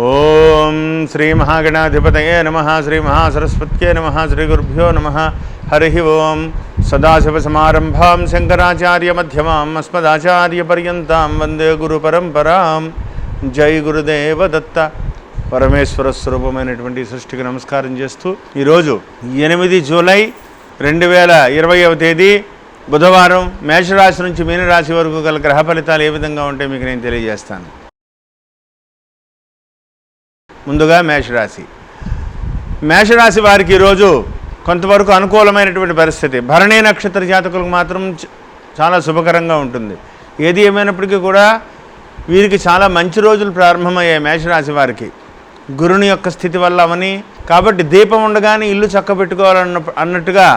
ఓం శ్రీ మహాగణాధిపతయే నమః శ్రీ మహాసరస్వత్యే నమః శ్రీ గురుభ్యో నమః హరి ఓం సదాశివసమారంభాం శంకరాచార్యమధ్యమాం అస్మదాచార్యపర్యంతాం వందే గురు పరంపరాం. జై గురుదేవ దత్త. పరమేశ్వర స్వరూపమైనటువంటి సృష్టికి నమస్కారం చేస్తూ ఈరోజు 8 జూలై 2020వ తేదీ బుధవారం మేషరాశి నుంచి మీనరాశి వరకు గల గ్రహ ఫలితాలు ఏ విధంగా ఉంటే మీకు నేను తెలియజేస్తాను. ముందుగా మేషరాశి వారికి ఈరోజు కొంతవరకు అనుకూలమైనటువంటి పరిస్థితి. భరణీ నక్షత్ర జాతకులకు మాత్రం చాలా శుభకరంగా ఉంటుంది. ఏది ఏమైనప్పటికీ కూడా వీరికి చాలా మంచి రోజులు ప్రారంభమయ్యాయి. మేషరాశి వారికి గురుని యొక్క స్థితి వల్ల అవని కాబట్టి దీపం ఉండగానే ఇల్లు అన్నట్టుగా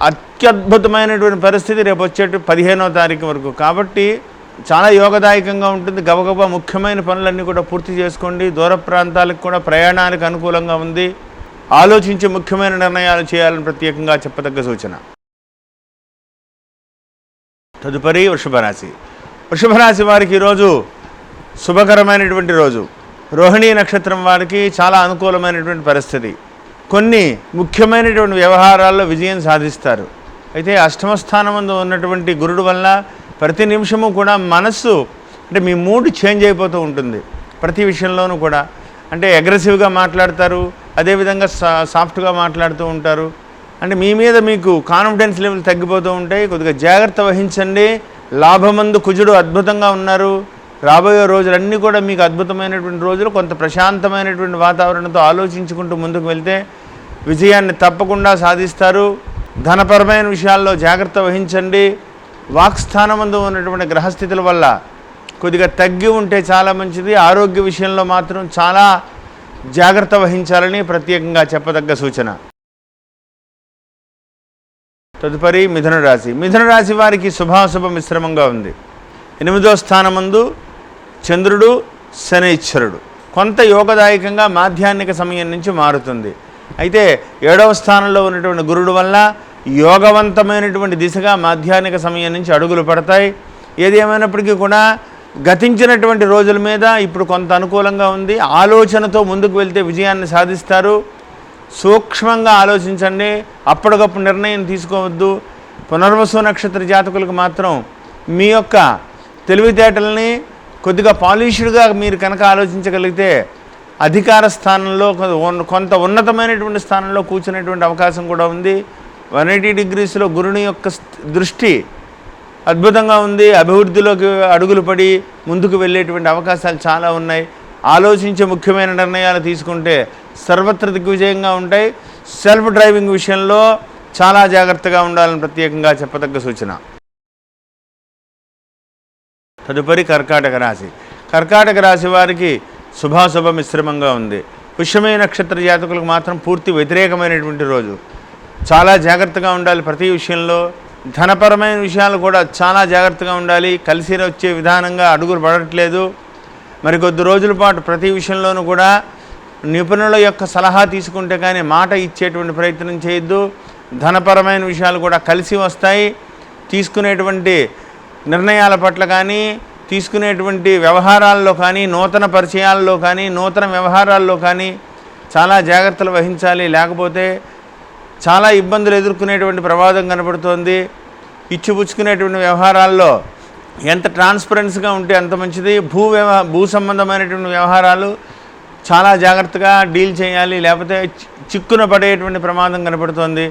అత్యద్భుతమైనటువంటి పరిస్థితి రేపు వచ్చేటు 15వ తారీఖు వరకు. కాబట్టి చాలా యోగదాయకంగా ఉంటుంది. గబగబా ముఖ్యమైన పనులన్నీ కూడా పూర్తి చేసుకోండి. దూర ప్రాంతాలకు కూడా ప్రయాణానికి అనుకూలంగా ఉంది. ఆలోచించి ముఖ్యమైన నిర్ణయాలు చేయాలని ప్రత్యేకంగా చెప్పదగ్గ సూచన. తదుపరి వృషభరాశి వారికి ఈరోజు శుభకరమైనటువంటి రోజు. రోహిణీ నక్షత్రం వారికి చాలా అనుకూలమైనటువంటి పరిస్థితి. కొన్ని ముఖ్యమైనటువంటి వ్యవహారాల్లో విజయం సాధిస్తారు. అయితే అష్టమ స్థానమందు ఉన్నటువంటి గురుడు వల్ల ప్రతి నిమిషము కూడా మనస్సు అంటే మీ మూడ్ చేంజ్ అయిపోతూ ఉంటుంది. ప్రతి విషయంలోనూ కూడా అంటే అగ్రెసివ్గా మాట్లాడతారు, అదేవిధంగా సాఫ్ట్గా మాట్లాడుతూ ఉంటారు. అంటే మీ మీద మీకు కాన్ఫిడెన్స్ లెవెల్ తగ్గిపోతూ ఉంటాయి. కొద్దిగా జాగ్రత్త వహించండి. లాభమందు కుజుడు అద్భుతంగా ఉన్నారు. రాబోయే రోజులన్నీ కూడా మీకు అద్భుతమైనటువంటి రోజులు. కొంత ప్రశాంతమైనటువంటి వాతావరణంతో ఆలోచించుకుంటూ ముందుకు వెళ్తే విజయాన్ని తప్పకుండా సాధిస్తారు. ధనపరమైన విషయాల్లో జాగ్రత్త వహించండి. వాక్స్థానమందు ఉన్నటువంటి గ్రహస్థితుల వల్ల కొద్దిగా తగ్గి ఉంటే చాలా మంచిది. ఆరోగ్య విషయంలో మాత్రం చాలా జాగ్రత్త వహించాలని ప్రత్యేకంగా చెప్పదగ్గ సూచన. తదుపరి మిథున రాశి వారికి శుభాశుభ మిశ్రమంగా ఉంది. 8వ స్థానమందు చంద్రుడు శనైశ్వరుడు కొంత యోగదాయకంగా మాధ్యాహ్నిక సమయం నుంచి మారుతుంది. అయితే 7వ స్థానంలో ఉన్నటువంటి గురుడు వల్ల యోగవంతమైనటువంటి దిశగా మాధ్యాహ్నిక సమయం నుంచి అడుగులు పడతాయి. ఏది ఏమైనప్పటికీ కూడా గతించినటువంటి రోజుల మీద ఇప్పుడు కొంత అనుకూలంగా ఉంది. ఆలోచనతో ముందుకు వెళ్తే విజయాన్ని సాధిస్తారు. సూక్ష్మంగా ఆలోచించండి. అప్పటికప్పుడు నిర్ణయం తీసుకోవద్దు. పునర్వసు నక్షత్ర జాతకులకు మాత్రం మీ యొక్క తెలివితేటల్ని కొద్దిగా పాలిష్డ్గా మీరు కనుక ఆలోచించగలిగితే అధికార స్థానంలో కొంత ఉన్నతమైనటువంటి స్థానంలో కూర్చునేటువంటి అవకాశం కూడా ఉంది. 180 డిగ్రీస్లో గురుని యొక్క దృష్టి అద్భుతంగా ఉంది. అభివృద్ధిలోకి అడుగులు పడి ముందుకు వెళ్ళేటువంటి అవకాశాలు చాలా ఉన్నాయి. ఆలోచించే ముఖ్యమైన నిర్ణయాలు తీసుకుంటే సర్వత్ర దిగ్విజయంగా ఉంటాయి. సెల్ఫ్ డ్రైవింగ్ విషయంలో చాలా జాగ్రత్తగా ఉండాలని ప్రత్యేకంగా చెప్పదగ్గ సూచన. తదుపరి కర్కాటక రాశి వారికి శుభాశుభ మిశ్రమంగా ఉంది. పుష్యమి నక్షత్ర జాతకులకు మాత్రం పూర్తి వ్యతిరేకమైనటువంటి రోజు. చాలా జాగ్రత్తగా ఉండాలి ప్రతి విషయంలో. ధనపరమైన విషయాలు కూడా చాలా జాగ్రత్తగా ఉండాలి. కలిసి వచ్చే విధానంగా అడుగులు పడట్లేదు. మరికొద్ది రోజుల పాటు ప్రతి విషయంలోనూ కూడా నిపుణుల యొక్క సలహా తీసుకుంటే కానీ మాట ఇచ్చేటువంటి ప్రయత్నం చేయొద్దు. ధనపరమైన విషయాలు కూడా కలిసి వస్తాయి. తీసుకునేటువంటి నిర్ణయాల పట్ల కానీ తీసుకునేటువంటి వ్యవహారాల్లో కానీ నూతన పరిచయాల్లో కానీ నూతన వ్యవహారాల్లో కానీ చాలా జాగ్రత్తలు వహించాలి. లేకపోతే చాలా ఇబ్బందులు ఎదుర్కొనేటువంటి ప్రమాదం కనబడుతోంది. ఇచ్చిపుచ్చుకునేటువంటి వ్యవహారాల్లో ఎంత ట్రాన్స్పరెన్స్గా ఉంటే అంత మంచిది. భూ సంబంధమైనటువంటి వ్యవహారాలు చాలా జాగ్రత్తగా డీల్ చేయాలి. లేకపోతే చిక్కున పడేటువంటి ప్రమాదం కనబడుతోంది.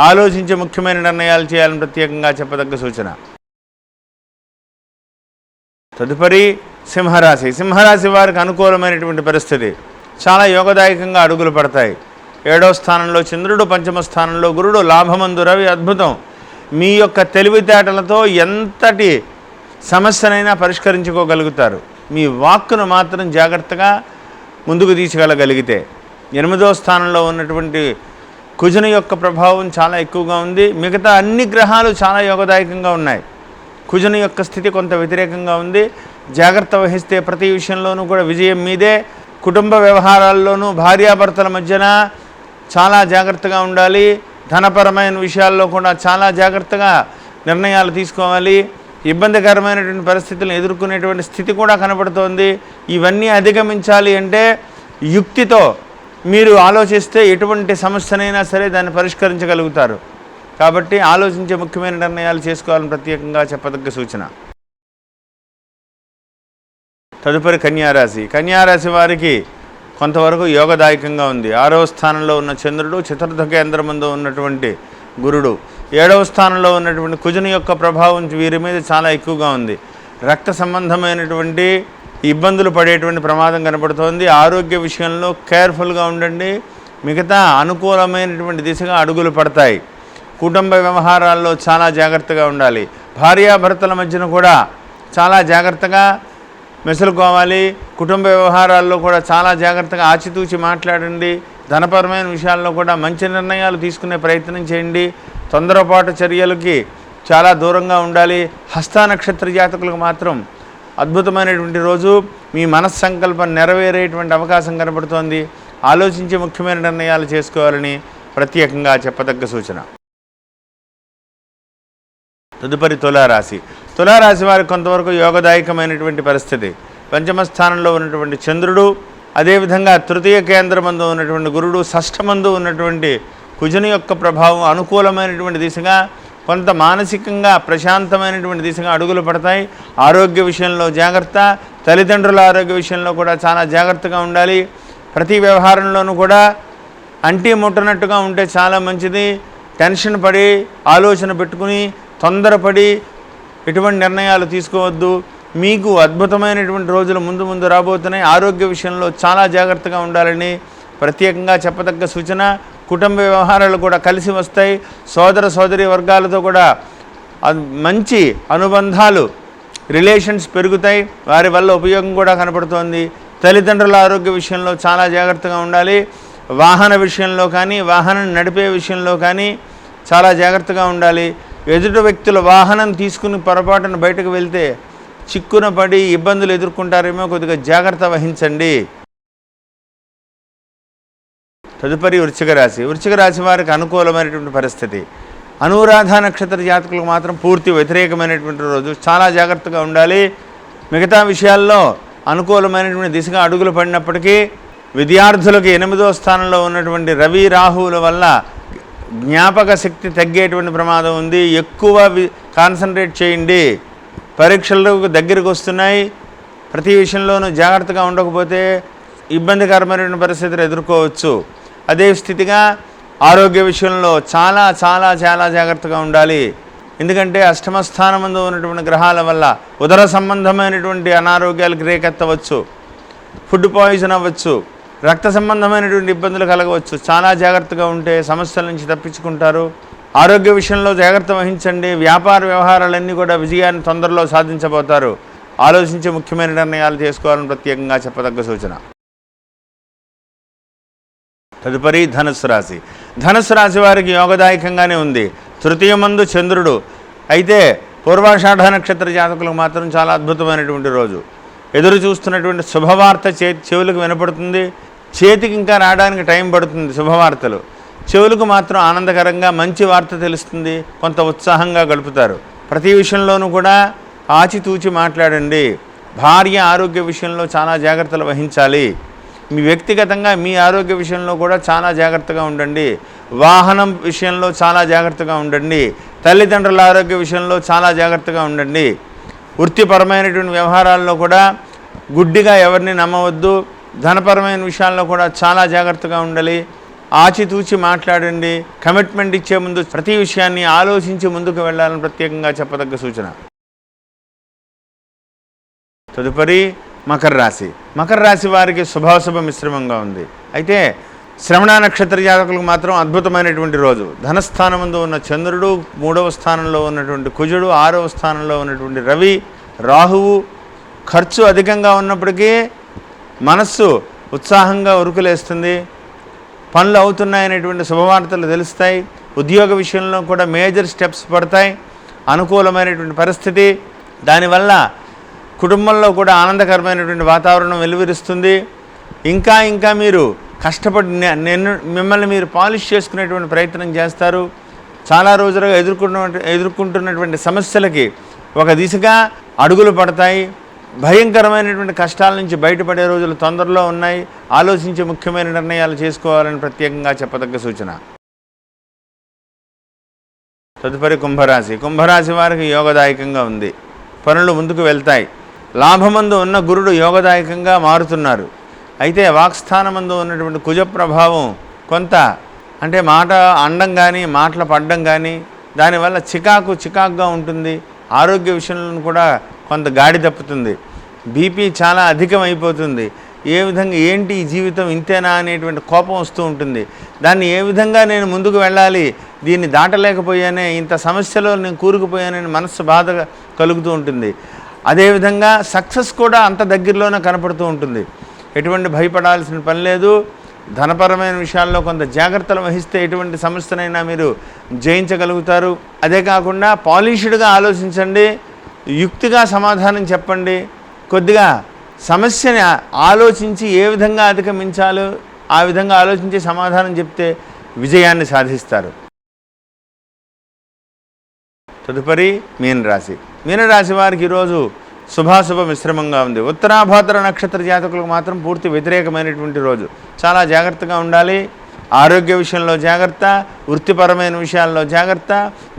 ఆలోచించే ముఖ్యమైన నిర్ణయాలు చేయాలని ప్రత్యేకంగా చెప్పదగ్గ సూచన. తదుపరి సింహరాశి వారికి అనుకూలమైనటువంటి పరిస్థితి. చాలా యోగదాయకంగా అడుగులు పడతాయి. 7వ స్థానంలో చంద్రుడు, 5వ స్థానంలో గురుడు, లాభమందు రవి అద్భుతం. మీ యొక్క తెలివితేటలతో ఎంతటి సమస్యనైనా పరిష్కరించుకోగలుగుతారు. మీ వాక్కును మాత్రం జాగ్రత్తగా ముందుకు తీసుకెళ్ళగలిగితే. 8వ స్థానంలో ఉన్నటువంటి కుజుని యొక్క ప్రభావం చాలా ఎక్కువగా ఉంది. మిగతా అన్ని గ్రహాలు చాలా యోగదాయకంగా ఉన్నాయి. కుజుని యొక్క స్థితి కొంత వ్యతిరేకంగా ఉంది. జాగ్రత్త వహిస్తే ప్రతి విషయంలోనూ కూడా విజయం మీదే. కుటుంబ వ్యవహారాల్లోనూ భార్యాభర్తల మధ్యన చాలా జాగ్రత్తగా ఉండాలి. ధనపరమైన విషయాల్లో కూడా చాలా జాగ్రత్తగా నిర్ణయాలు తీసుకోవాలి. ఇబ్బందికరమైనటువంటి పరిస్థితులను ఎదుర్కొనేటువంటి స్థితి కూడా కనబడుతోంది. ఇవన్నీ అధిగమించాలి అంటే యుక్తితో మీరు ఆలోచిస్తే ఎటువంటి సమస్యనైనా సరే దాన్ని పరిష్కరించగలుగుతారు. కాబట్టి ఆలోచించే ముఖ్యమైన నిర్ణయాలు చేసుకోవాలని ప్రత్యేకంగా చెప్పదగ్గ సూచన. తదుపరి కన్యారాశి. కన్యారాశి వారికి కొంతవరకు యోగదాయకంగా ఉంది. 6వ స్థానంలో ఉన్న చంద్రుడు, చతుర్థ కేంద్రమందు ఉన్నటువంటి గురుడు, 7వ స్థానంలో ఉన్నటువంటి కుజుని యొక్క ప్రభావం వీరి మీద చాలా ఎక్కువగా ఉంది. రక్త సంబంధమైనటువంటి ఇబ్బందులు పడేటువంటి ప్రమాదం కనబడుతోంది. ఆరోగ్య విషయంలో కేర్ఫుల్గా ఉండండి. మిగతా అనుకూలమైనటువంటి దిశగా అడుగులు పడతాయి. కుటుంబ వ్యవహారాల్లో చాలా జాగ్రత్తగా ఉండాలి. భార్యాభర్తల మధ్యన కూడా చాలా జాగ్రత్తగా మెసులుకోవాలి. కుటుంబ వ్యవహారాల్లో కూడా చాలా జాగ్రత్తగా ఆచితూచి మాట్లాడండి. ధనపరమైన విషయాల్లో కూడా మంచి నిర్ణయాలు తీసుకునే ప్రయత్నం చేయండి. తొందరపాటు చర్యలకి చాలా దూరంగా ఉండాలి. హస్త నక్షత్ర జాతకులకు మాత్రం అద్భుతమైనటువంటి రోజు. మీ మనస్సంకల్పం నెరవేరేటువంటి అవకాశం కనబడుతోంది. ఆలోచించి ముఖ్యమైన నిర్ణయాలు చేసుకోవాలని ప్రత్యేకంగా చెప్పదగ్గ సూచన. తదుపరి తులారాశి. తులారాశి వారికి కొంతవరకు యోగదాయకమైనటువంటి పరిస్థితి. పంచమ స్థానంలో ఉన్నటువంటి చంద్రుడు, అదేవిధంగా తృతీయ కేంద్రమందు ఉన్నటువంటి గురుడు, షష్ఠమందు ఉన్నటువంటి కుజుని యొక్క ప్రభావం అనుకూలమైనటువంటి దిశగా, కొంత మానసికంగా ప్రశాంతమైనటువంటి దిశగా అడుగులు పడతాయి. ఆరోగ్య విషయంలో జాగ్రత్త. తల్లిదండ్రుల ఆరోగ్య విషయంలో కూడా చాలా జాగ్రత్తగా ఉండాలి. ప్రతి వ్యవహారంలోనూ కూడా అంటి ముట్టనట్టుగా ఉంటే చాలా మంచిది. టెన్షన్ పడి ఆలోచన పెట్టుకుని తొందరపడి ఎటువంటి నిర్ణయాలు తీసుకోవద్దు. మీకు అద్భుతమైనటువంటి రోజులు ముందు రాబోతున్నాయి. ఆరోగ్య విషయంలో చాలా జాగ్రత్తగా ఉండాలని ప్రత్యేకంగా చెప్పదగ్గ సూచన. కుటుంబ వ్యవహారాలు కూడా కలిసి వస్తాయి. సోదర సోదరి వర్గాలతో కూడా మంచి అనుబంధాలు, రిలేషన్స్ పెరుగుతాయి. వారి వల్ల ఉపయోగం కూడా కనపడుతోంది. తల్లిదండ్రుల ఆరోగ్య విషయంలో చాలా జాగ్రత్తగా ఉండాలి. వాహన విషయంలో కానీ, వాహనం నడిపే విషయంలో కానీ చాలా జాగ్రత్తగా ఉండాలి. ఎదుటి వ్యక్తుల వాహనం తీసుకుని పొరపాటున బయటకు వెళ్తే చిక్కున పడి ఇబ్బందులు ఎదుర్కొంటారేమో, కొద్దిగా జాగ్రత్త వహించండి. తదుపరి వృశ్చిక రాశి. వృశ్చిక రాశి వారికి అనుకూలమైనటువంటి పరిస్థితి. అనురాధ నక్షత్ర జాతకులకు మాత్రం పూర్తి వ్యతిరేకమైనటువంటి రోజు. చాలా జాగ్రత్తగా ఉండాలి. మిగతా విషయాల్లో అనుకూలమైనటువంటి దిశగా అడుగులు పడినప్పటికీ విద్యార్థులకు 8వ స్థానంలో ఉన్నటువంటి రవి రాహువుల వల్ల జ్ఞాపక శక్తి తగ్గేటువంటి ప్రమాదం ఉంది. ఎక్కువ కాన్సన్ట్రేట్ చేయండి. పరీక్షలకు దగ్గరికి వస్తున్నాయి. ప్రతి విషయంలోనూ జాగ్రత్తగా ఉండకపోతే ఇబ్బందికరమైనటువంటి పరిస్థితులు ఎదుర్కోవచ్చు. అదే స్థితిగా ఆరోగ్య విషయంలో చాలా చాలా చాలా జాగ్రత్తగా ఉండాలి. ఎందుకంటే అష్టమ స్థానమందు ఉన్నటువంటి గ్రహాల వల్ల ఉదర సంబంధమైనటువంటి అనారోగ్యాలకు రేకెత్తవచ్చు. ఫుడ్ పాయిజన్ అవ్వచ్చు. రక్త సంబంధమైనటువంటి ఇబ్బందులు కలగవచ్చు. చాలా జాగ్రత్తగా ఉంటే సమస్యల నుంచి తప్పించుకుంటారు. ఆరోగ్య విషయంలో జాగ్రత్త వహించండి. వ్యాపార వ్యవహారాలన్నీ కూడా విజయాన్ని తొందరలో సాధించబోతారు. ఆలోచించి ముఖ్యమైన నిర్ణయాలు చేసుకోవాలని ప్రత్యేకంగా చెప్పదగ్గ సూచన. తదుపరి ధనుస్సు రాశి. ధనుస్సు రాశి వారికి యోగదాయకంగానే ఉంది. తృతీయమందు చంద్రుడు. అయితే పూర్వాషాఢ నక్షత్ర జాతకులకు మాత్రం చాలా అద్భుతమైనటువంటి రోజు. ఎదురు చూస్తున్నటువంటి శుభవార్త చెవులకు వినపడుతుంది. చేతికి ఇంకా రావడానికి టైం పడుతుంది శుభవార్తలు. చెవులకు మాత్రం ఆనందకరంగా మంచి వార్త తెలుస్తుంది. కొంత ఉత్సాహంగా గడుపుతారు. ప్రతి విషయంలోనూ కూడా ఆచితూచి మాట్లాడండి. భార్య ఆరోగ్య విషయంలో చాలా జాగ్రత్తలు వహించాలి. మీ వ్యక్తిగతంగా మీ ఆరోగ్య విషయంలో కూడా చాలా జాగ్రత్తగా ఉండండి. వాహనం విషయంలో చాలా జాగ్రత్తగా ఉండండి. తల్లిదండ్రుల ఆరోగ్య విషయంలో చాలా జాగ్రత్తగా ఉండండి. వృత్తిపరమైనటువంటి వ్యవహారాల్లో కూడా గుడ్డిగా ఎవరిని నమ్మవద్దు. ధనపరమైన విషయాల్లో కూడా చాలా జాగ్రత్తగా ఉండాలి. ఆచితూచి మాట్లాడండి. కమిట్మెంట్ ఇచ్చే ముందు ప్రతి విషయాన్ని ఆలోచించి ముందుకు వెళ్ళాలని ప్రత్యేకంగా చెప్పదగ్గ సూచన. తదుపరి మకర రాశి. మకర రాశి వారికి శుభాశుభ మిశ్రమంగా ఉంది. అయితే శ్రవణ నక్షత్ర జాతకులకు మాత్రం అద్భుతమైనటువంటి రోజు. ధనస్థానమందు ఉన్న చంద్రుడు, 3వ స్థానంలో ఉన్నటువంటి కుజుడు, 6వ స్థానంలో ఉన్నటువంటి రవి, రాహువు. ఖర్చు అధికంగా ఉన్నప్పటికీ మనస్సు ఉత్సాహంగా ఉరుకులేస్తుంది. పనులు అవుతున్నాయనేటువంటి శుభవార్తలు తెలుస్తాయి. ఉద్యోగ విషయంలో కూడా మేజర్ స్టెప్స్ పడతాయి. అనుకూలమైనటువంటి పరిస్థితి. దానివల్ల కుటుంబంలో కూడా ఆనందకరమైనటువంటి వాతావరణం వెలువరిస్తుంది. ఇంకా మీరు కష్టపడి మిమ్మల్ని మీరు పాలిష్ చేసుకునేటువంటి ప్రయత్నం చేస్తారు. చాలా రోజులుగా ఎదుర్కొంటున్నటువంటి సమస్యలకి ఒక దిశగా అడుగులు పడతాయి. భయంకరమైనటువంటి కష్టాల నుంచి బయటపడే రోజులు తొందరలో ఉన్నాయి. ఆలోచించి ముఖ్యమైన నిర్ణయాలు చేసుకోవాలని ప్రత్యేకంగా చెప్పదగ్గ సూచన. తదుపరి కుంభరాశి. కుంభరాశి వారికి యోగదాయకంగా ఉంది. పనులు ముందుకు వెళ్తాయి. లాభమందు ఉన్న గురుడు యోగదాయకంగా మారుతున్నారు. అయితే వాక్స్థానమందు ఉన్నటువంటి కుజ ప్రభావం కొంత అంటే మాట అండం కానీ మాటలు పడ్డం కానీ దానివల్ల చికాకుగా ఉంటుంది. ఆరోగ్య విషయంలో కూడా కొంత గాడి తప్పుతుంది. బీపీ చాలా అధికమైపోతుంది. ఏ విధంగా ఏంటి ఈ జీవితం ఇంతేనా అనేటువంటి కోపం వస్తూ ఉంటుంది. దాన్ని ఏ విధంగా నేను ముందుకు వెళ్ళాలి, దీన్ని దాటలేకపోయానే, ఇంత సమస్యలో నేను కూరుకుపోయానని మనస్సు బాధ కలుగుతూ ఉంటుంది. అదేవిధంగా సక్సెస్ కూడా అంత దగ్గరలోనే కనపడుతూ ఉంటుంది. ఎటువంటి భయపడాల్సిన పని లేదు. ధనపరమైన విషయాల్లో కొంత జాగ్రత్తలు వహిస్తే ఎటువంటి సమస్యనైనా మీరు జయించగలుగుతారు. అదే కాకుండా పాలిష్డ్గా ఆలోచించండి, యుక్తిగా సమాధానం చెప్పండి. కొద్దిగా సమస్యని ఆలోచించి ఏ విధంగా అధిగమించాలో ఆ విధంగా ఆలోచించి సమాధానం చెప్తే విజయాన్ని సాధిస్తారు. తదుపరి మీనరాశి. మీనరాశి వారికి ఈరోజు శుభాశుభ మిశ్రమంగా ఉంది. ఉత్తరాభాద్ర నక్షత్ర జాతకులకు మాత్రం పూర్తి వ్యతిరేకమైనటువంటి రోజు. చాలా జాగ్రత్తగా ఉండాలి. ఆరోగ్య విషయంలో జాగ్రత్త, వృత్తిపరమైన విషయాల్లో జాగ్రత్త,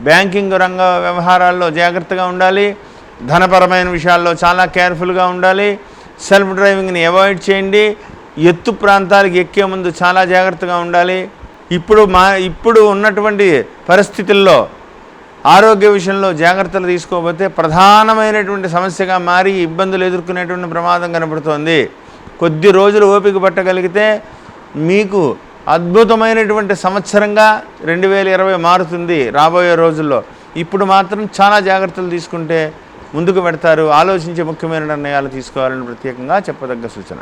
బ్యాంకింగ్ రంగ వ్యవహారాల్లో జాగ్రత్తగా ఉండాలి. ధనపరమైన విషయాల్లో చాలా కేర్ఫుల్గా ఉండాలి. సెల్ఫ్ డ్రైవింగ్ని అవాయిడ్ చేయండి. ఎత్తు ప్రాంతాలకు ఎక్కే ముందు చాలా జాగ్రత్తగా ఉండాలి. ఇప్పుడు ఉన్నటువంటి పరిస్థితుల్లో ఆరోగ్య విషయంలో జాగ్రత్తలు తీసుకోకపోతే ప్రధానమైనటువంటి సమస్యగా మారి ఇబ్బందులు ఎదుర్కొనేటువంటి ప్రమాదం కనబడుతోంది. కొద్ది రోజులు ఓపిక పట్టగలిగితే మీకు అద్భుతమైనటువంటి సంవత్సరంగా 2020 మారుతుంది రాబోయే రోజుల్లో. ఇప్పుడు మాత్రం చాలా జాగ్రత్తలు తీసుకుంటే ముందుకు పెడతారు. ఆలోచించి ముఖ్యమైన నిర్ణయాలు తీసుకోవాలని ప్రత్యేకంగా చెప్పదగ్గ సూచన.